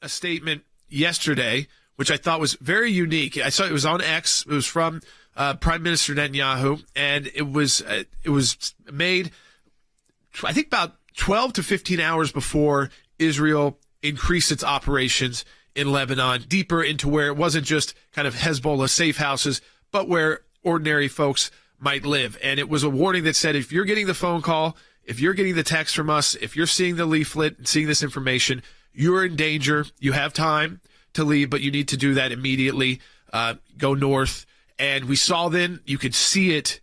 A statement yesterday, which I thought was very unique. I saw it was on X. It was from Prime Minister Netanyahu, and it was made, I think, about 12 to 15 hours before Israel increased its operations in Lebanon, deeper into where it wasn't just kind of Hezbollah safe houses, but where ordinary folks might live. And it was a warning that said, if you're getting the phone call, if you're getting the text from us, if you're seeing the leaflet and seeing this information, you're in danger. You have time to leave, but you need to do that immediately. Go north. And we saw then, you could see it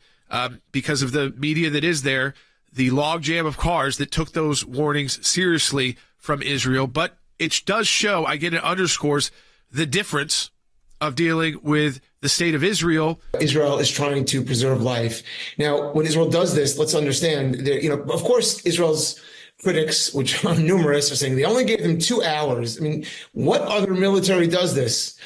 because of the media that is there, the logjam of cars that took those warnings seriously from Israel. But it does show, again, it underscores the difference of dealing with the state of Israel. Israel is trying to preserve life. Now, when Israel does this, let's understand that, of course, Israel's critics, which are numerous, are saying they only gave them 2 hours. I mean, what other military does this?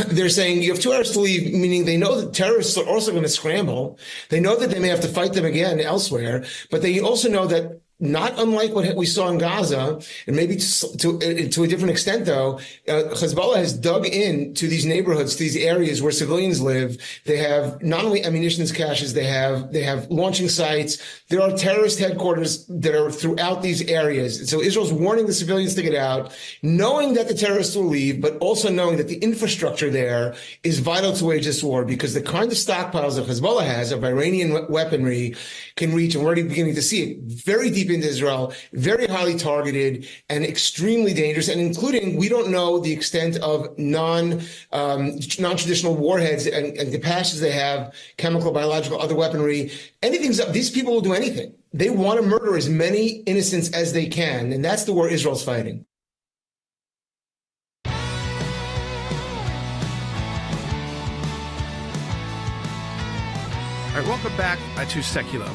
They're saying you have 2 hours to leave, meaning they know that terrorists are also going to scramble. They know that they may have to fight them again elsewhere, but they also know that not unlike what we saw in Gaza, and maybe to a different extent, though, Hezbollah has dug into these neighborhoods, to these areas where civilians live. They have not only ammunition caches, they have launching sites. There are terrorist headquarters that are throughout these areas. And so Israel's warning the civilians to get out, knowing that the terrorists will leave, but also knowing that the infrastructure there is vital to wage this war, because the kind of stockpiles that Hezbollah has of Iranian weaponry can reach, and we're already beginning to see it, very deep into Israel, very highly targeted and extremely dangerous, and including, we don't know the extent of non-traditional warheads and capacities they have, chemical, biological, other weaponry. These people will do anything. They want to murder as many innocents as they can, and that's the war Israel's fighting. All right, welcome back to Sekulow.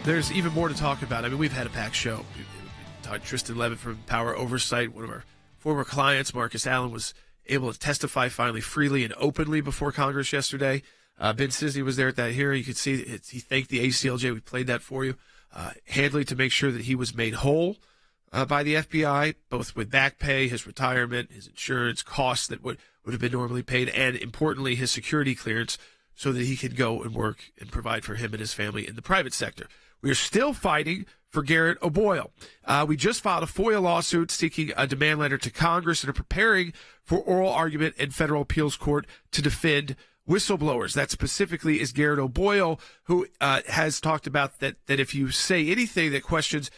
There's even more to talk about. I mean, we've had a packed show. We talked to Tristan Levitt from Power Oversight. One of our former clients, Marcus Allen, was able to testify finally freely and openly before Congress yesterday. Ben Sisney was there at that hearing. You could see he thanked the ACLJ. We played that for you. Handley, to make sure that he was made whole by the FBI, both with back pay, his retirement, his insurance, costs that would have been normally paid, and importantly, his security clearance, so that he could go and work and provide for him and his family in the private sector. We are still fighting for Garrett O'Boyle. We just filed a FOIA lawsuit seeking a demand letter to Congress and are preparing for oral argument in federal appeals court to defend whistleblowers. That specifically is Garrett O'Boyle, who has talked about that if you say anything that questions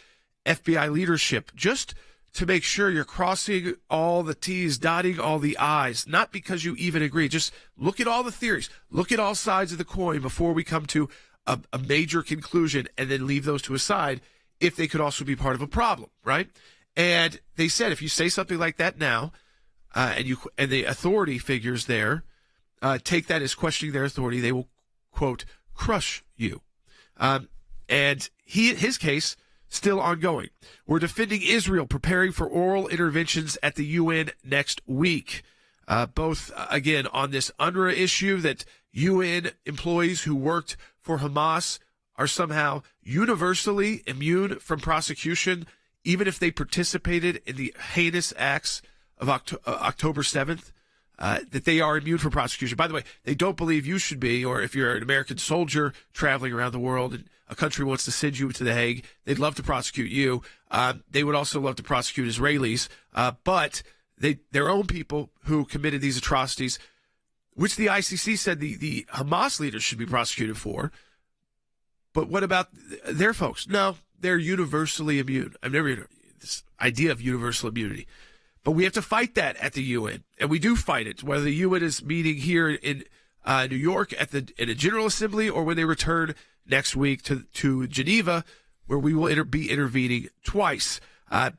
FBI leadership, just to make sure you're crossing all the T's, dotting all the I's, not because you even agree. Just look at all the theories, look at all sides of the coin before we come to a major conclusion, and then leave those to a side if they could also be part of a problem, right? And they said if you say something like that now, and the authority figures there take that as questioning their authority, they will, quote, crush you. And his case still ongoing. We're defending Israel, preparing for oral interventions at the UN next week. Both, again, on this UNRWA issue that UN employees who worked for Hamas are somehow universally immune from prosecution, even if they participated in the heinous acts of October 7th, that they are immune from prosecution. By the way, they don't believe you should be, or if you're an American soldier traveling around the world and a country wants to send you to The Hague, they'd love to prosecute you. They would also love to prosecute Israelis, but their own people who committed these atrocities, which the ICC said the Hamas leaders should be prosecuted for. But what about their folks? No, they're universally immune. I've never heard this idea of universal immunity. But we have to fight that at the UN, and we do fight it, whether the UN is meeting here in New York in a General Assembly, or when they return next week to Geneva, where we will be intervening twice.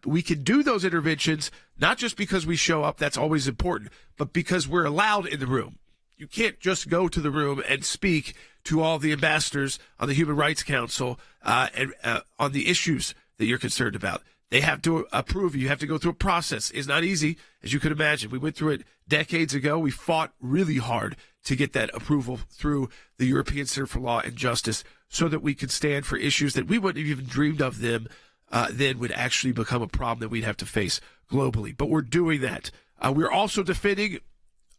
We can do those interventions not just because we show up, that's always important, but because we're allowed in the room. You can't just go to the room and speak to all the ambassadors on the Human Rights Council and on the issues that you're concerned about. They have to approve you. You have to go through a process. It's not easy, as you could imagine. We went through it decades ago. We fought really hard to get that approval through the European Center for Law and Justice so that we could stand for issues that we wouldn't have even dreamed of them then would actually become a problem that we'd have to face globally. But we're doing that. We're also defending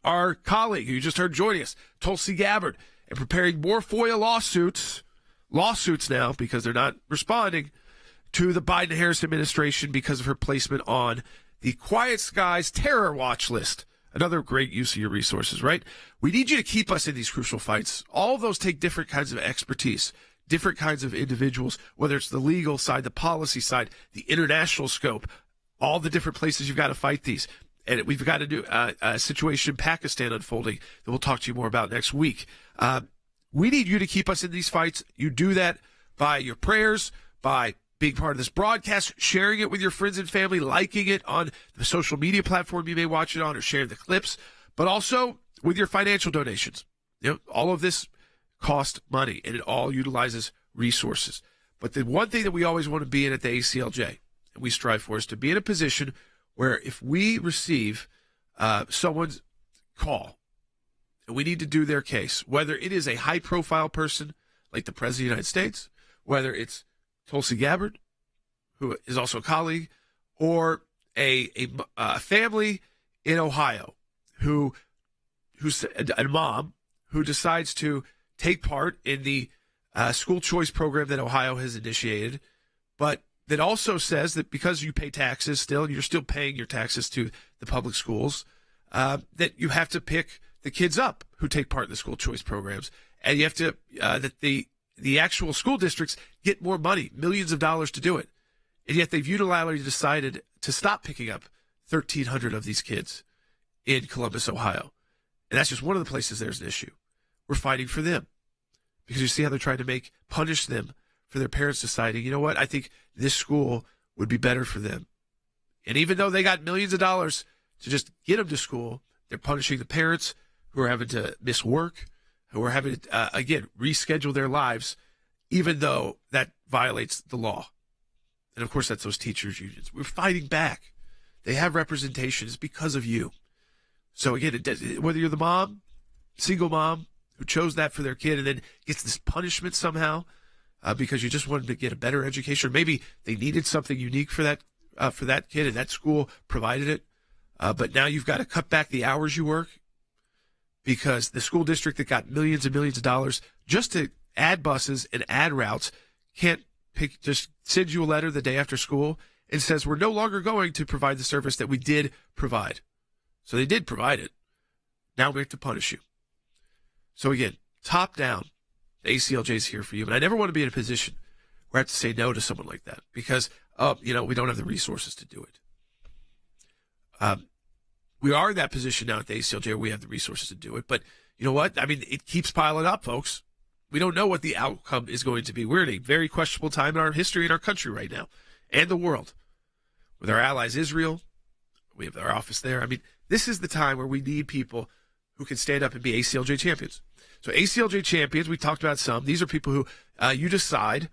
our colleague who you just heard joining us, Tulsi Gabbard, and preparing more FOIA lawsuits now because they're not responding to the Biden-Harris administration because of her placement on the Quiet Skies terror watch list. Another great use of your resources, right? We need you to keep us in these crucial fights. All of those take different kinds of expertise, different kinds of individuals, whether it's the legal side, the policy side, the international scope, all the different places you've got to fight these. And we've got to do a situation in Pakistan unfolding that we'll talk to you more about next week. We need you to keep us in these fights. You do that by your prayers, by being part of this broadcast, sharing it with your friends and family, liking it on the social media platform you may watch it on, or sharing the clips, but also with your financial donations. You know, all of this costs money, and it all utilizes resources. But the one thing that we always want to be in at the ACLJ, and we strive for, is to be in a position where if we receive someone's call and we need to do their case, whether it is a high-profile person like the President of the United States, whether it's Tulsi Gabbard, who is also a colleague, or a family in Ohio who's a mom who decides to take part in the school choice program that Ohio has initiated, but that also says that because you pay taxes still, you're still paying your taxes to the public schools, that you have to pick the kids up who take part in the school choice programs. And you have to, that the actual school districts get more money, millions of dollars to do it. And yet they've unilaterally decided to stop picking up 1,300 of these kids in Columbus, Ohio. And that's just one of the places there's an issue. We're fighting for them because you see how they're trying to punish them for their parents deciding, you know what, I think this school would be better for them. And even though they got millions of dollars to just get them to school, they're punishing the parents who are having to miss work, who are having to, again, reschedule their lives, even though that violates the law. And, of course, that's those teachers' unions. We're fighting back. They have representation. It's because of you. So, again, whether you're the mom, single mom, who chose that for their kid and then gets this punishment somehow because you just wanted to get a better education, or maybe they needed something unique for that kid and that school provided it, but now you've got to cut back the hours you work because the school district that got millions and millions of dollars just to add buses and add routes can't just send you a letter the day after school and says we're no longer going to provide the service that we did provide. So they did provide it. Now we have to punish you. So again, top down, the ACLJ is here for you. And I never want to be in a position where I have to say no to someone like that because, we don't have the resources to do it. We are in that position now at the ACLJ where we have the resources to do it. But you know what? I mean, it keeps piling up, folks. We don't know what the outcome is going to be. We're in a very questionable time in our history in our country right now and the world. With our allies, Israel, we have our office there. I mean, this is the time where we need people who can stand up and be ACLJ champions. So ACLJ champions, we talked about some. These are people who you decide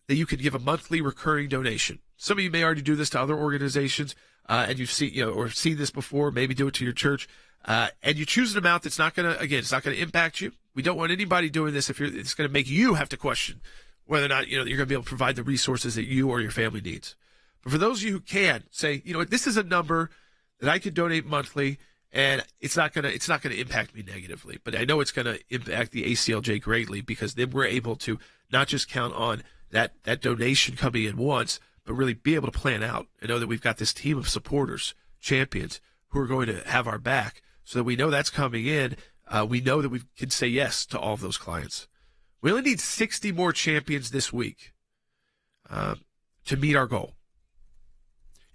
that you can give a monthly recurring donation. Some of you may already do this to other organizations, and you've seen, or seen this before. Maybe do it to your church, and you choose an amount that's not going to, again, it's not going to impact you. We don't want anybody doing this it's going to make you have to question whether or not you're going to be able to provide the resources that you or your family needs. But for those of you who can say, this is a number that I could donate monthly, and it's not going to impact me negatively, but I know it's going to impact the ACLJ greatly because then we're able to not just count on that donation coming in once, but really be able to plan out and know that we've got this team of supporters, champions, who are going to have our back so that we know that's coming in. We know that we can say yes to all of those clients. We only need 60 more champions this week to meet our goal.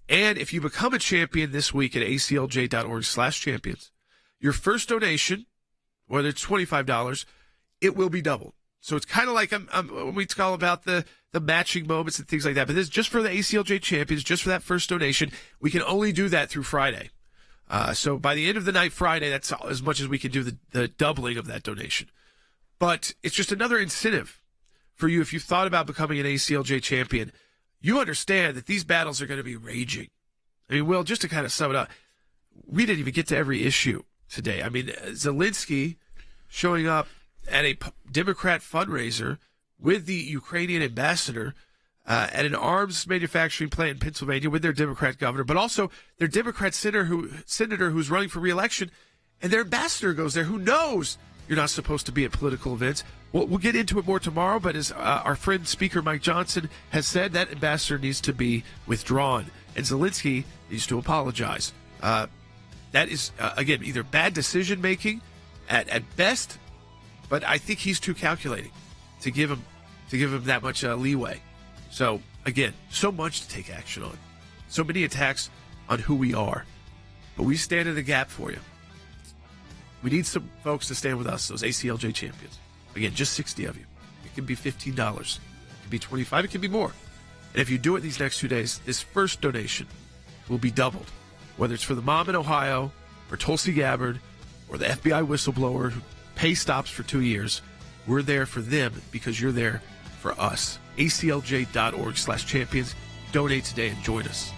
And if you become a champion this week at aclj.org/champions, your first donation, whether it's $25, it will be doubled. So it's kind of like we talk about the matching moments and things like that. But this is just for the ACLJ champions, just for that first donation. We can only do that through Friday. So by the end of the night Friday, that's as much as we can do the doubling of that donation. But it's just another incentive for you. If you've thought about becoming an ACLJ champion, you understand that these battles are going to be raging. I mean, Will, just to kind of sum it up, we didn't even get to every issue today. I mean, Zelensky showing up at a Democrat fundraiser with the Ukrainian ambassador at an arms manufacturing plant in Pennsylvania with their Democrat governor, but also their Democrat senator who's running for re-election, and their ambassador goes there who knows you're not supposed to be at political events. We'll get into it more tomorrow, but as our friend Speaker Mike Johnson has said, that ambassador needs to be withdrawn, and Zelensky needs to apologize. That is, again, either bad decision-making at best, but I think he's too calculating to give him that much leeway. So, again, so much to take action on. So many attacks on who we are. But we stand in the gap for you. We need some folks to stand with us, those ACLJ champions. Again, just 60 of you. It can be $15. It can be $25. It can be more. And if you do it these next 2 days, this first donation will be doubled. Whether it's for the mom in Ohio, or Tulsi Gabbard, or the FBI whistleblower who pay stops for 2 years, we're there for them because you're there for us. ACLJ.org/champions. Donate today and join us.